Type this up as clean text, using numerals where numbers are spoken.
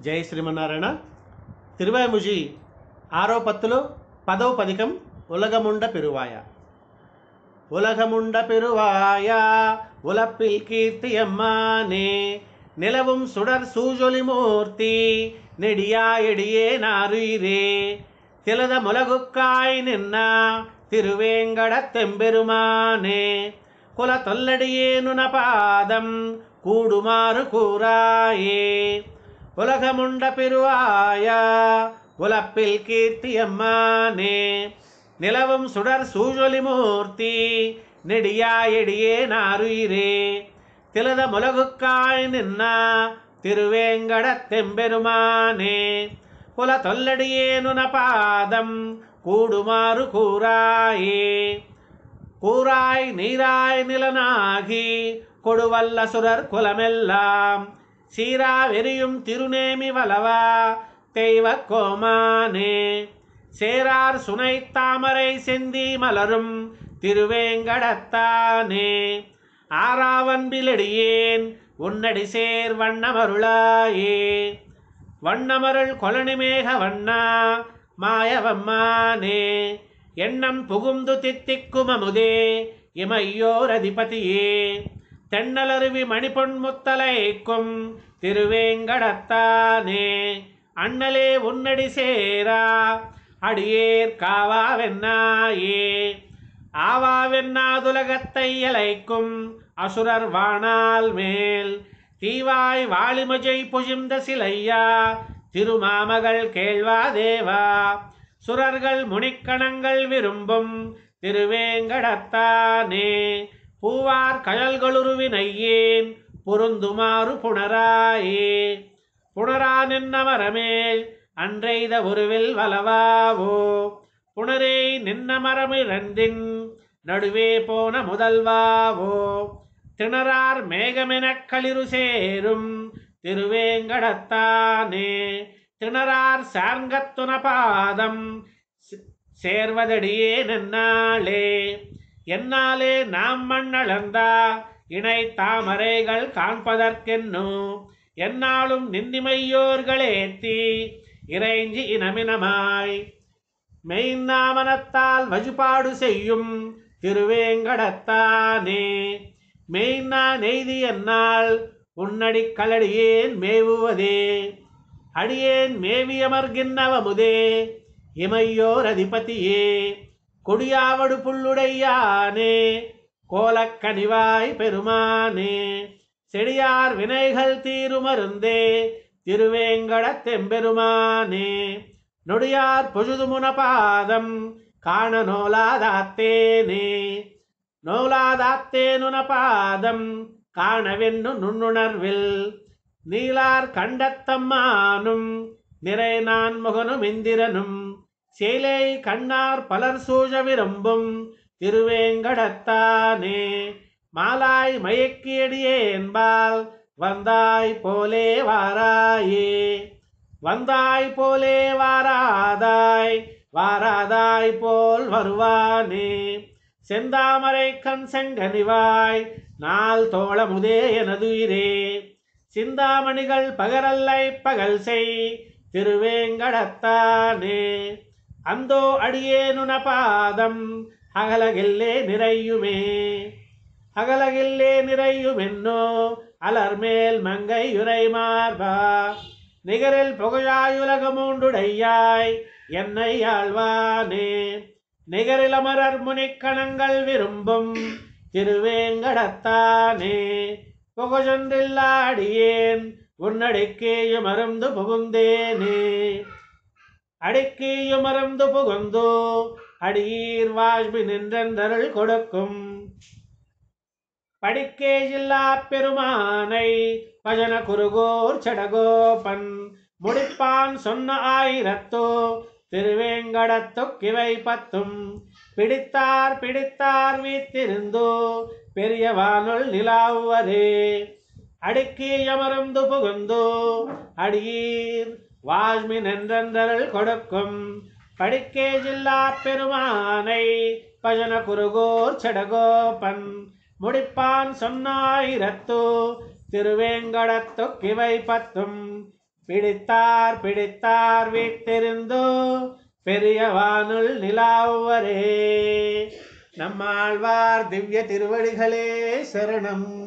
జై శ్రీమన్నారాయణ. తిరువాయిముజి ఆరో పత్తులు 10వ పదికం ఉలగముండ పెరువాయ. உலகமுண்ட பெருவாயா உலப்பில் கீர்த்தியம்மானே நிலவும் சுடர் சூஜொலி மூர்த்தி நெடியா எடியே நாருயிரே திலத முலகுக்காய் நின்ன திருவேங்கடத் தெம்பெருமானே குல தொல்லடியேனுன பாதம் கூடுமாறு கூறாயே. உலகமுண்ட பெருவாயா உலப்பில் கீர்த்தியம்மானே நிலவும் சுடர் சூழொலி மூர்த்தி நெடியா எடியே நாருயிரே திலத முலகுக்காய் நின்ன திருவேங்கடத் தெம்பெருமானே குல தொல்லடியேனுன பாதம் கூடுமாறு கூறாயே. கூறாய் நீராய் நிலனாகி கொடுவல்ல சுரர் குலமெல்லாம் சீரா வெறியும் திருநேமி வலவா தெய்வ கோமானே சேரார் சுனை தாமரை செந்தி மலரும் திருவேங்கடத்தானே ஆறாவன்பிலடியேன் உன்னடி சேர் வண்ணமருளாயே. வண்ணமருள் கொலனிமேக வண்ணா மாயவம்மானே எண்ணம் புகுந்து தித்திக்குமமுதே இமையோர் அதிபதியே தென்னலருவி மணிபொன்முத்தலைக்கும் திருவேங்கடத்தானே அண்ணலே உன்னடி சேரா அடியேர் காவாவென்னாயே. ஆவாவென்னாதுலகத்தை இலைக்கும் அசுரர் வாணால் மேல் தீவாய் வாளிமஜை புஜிந்த சிலையா திருமாமகள் கேள்வா தேவா சுரர்கள் முனிக்கணங்கள் விரும்பும் திருவேங்கடத்தானே பூவார் கழல்களுருவினையேன் பொருந்துமாறு புணராயே. புணரா நின்னமரமேல் அன்றைத உருவில் வலவாவோ புணரே நின்ன மரமிரண்டின் நடுவே போன முதல்வாவோ திணறார் மேகமெனக் களிறு சேரும் திருவேங்கடத்தானே திணறார் சார்ங்கத்துன பாதம் சேர்வதடியே நன்னாளே. என்னாலே நாம் மண்ணளந்தா இணை தாமரைகள் காண்பதற்கென்னோ என்னாலும் நிந்திமையோர்களேத்தி இறைஞ்சி இனமினமாய் மெய்நாமனத்தால் வஜுபாடு செய்யும் திருவேங்கடத்தானே மெய்நா நெய்தி என்னால் உன்னடி கலடியேன் மேவுவதே அடியேன் மேவியமர்கின்னவமுதே இமையோர் அதிபதியே கொடியாவடு புல்லுடையானே கோலக்கனிவாய் பெருமானே செடியார் வினைகள் தீருமருந்தே திருவேங்கடத் தெம்பெருமானே நொடியார் பொழுதுமுன பாதம் காண நோலாதாத்தேனே நோலாதாத்தேனுன பாதம் காணவென்னு நுண்ணுணர்வில் நீலார் கண்டத்தம்மானும் நிறை நான் முகனும் இந்திரனும் சேலை கண்ணார் பலர் சூழ விரும்பும் திருவேங்கடத்தானே மாலாய் மயக்கியடியே என்பால் வந்தாய் போலே வாராயே. வந்தாய் போலே வாராதாய் வாராதாய் போல் வருவானே செந்தாமரை கண் செங்கனிவாய் நாள் தோளமுதே எனதுயிரே சிந்தாமணிகள் பகரல்லை பகல் செய் திருவேங்கடத்தானே அந்தோ அடியேனுன பாதம் அகலகில்லே நிறையுமே அகலகில்லே நிறையுமென்னோ அலர்மேல் மங்கை யுரை மார்பா நிகரில் புகழாயுலகமூண்டுடையாய் என்னை ஆழ்வானே நிகரில் அமரர் முனிக்கணங்கள் விரும்பும் திருவேங்கடத்தானே புகழொன்றில்லா அடியேன் உன்னடிக்கேயும் அருந்து புகுந்தேனே அடிக்கேயும் அருந்து புகுந்தோ அடியீர் வாஷ்பி நின்றருள் கொடுக்கும் படிக்கேயில்லா பெருமானை பஜன குருகோர் சடகோபன் முடிப்பான் சொன்ன ஆயிரத்தோ திருவேங்கடத்துக்கிவை பத்தும் பிடித்தார் பிடித்தார் வீத்திருந்தோ பெரியவானுள் நிலாவுவரே அடிக்கேயமருந்து புகுந்தோ அடியீர் வாஷ்மி நின்றருள் கொடுக்கும் படிக்கேயில்லா பெருமானை பஜன குருகோர் சடகோபன் முடிப்பான் சொன்னாயிரத்தோ திருவேங்கடத்துக்கிவை பத்தும் பிடித்தார் பிடித்தார் வீட்டிருந்தோ பெரியவானுள் நிலாவரே. நம்மாழ்வார் திவ்ய திருவடிகளே சரணம்.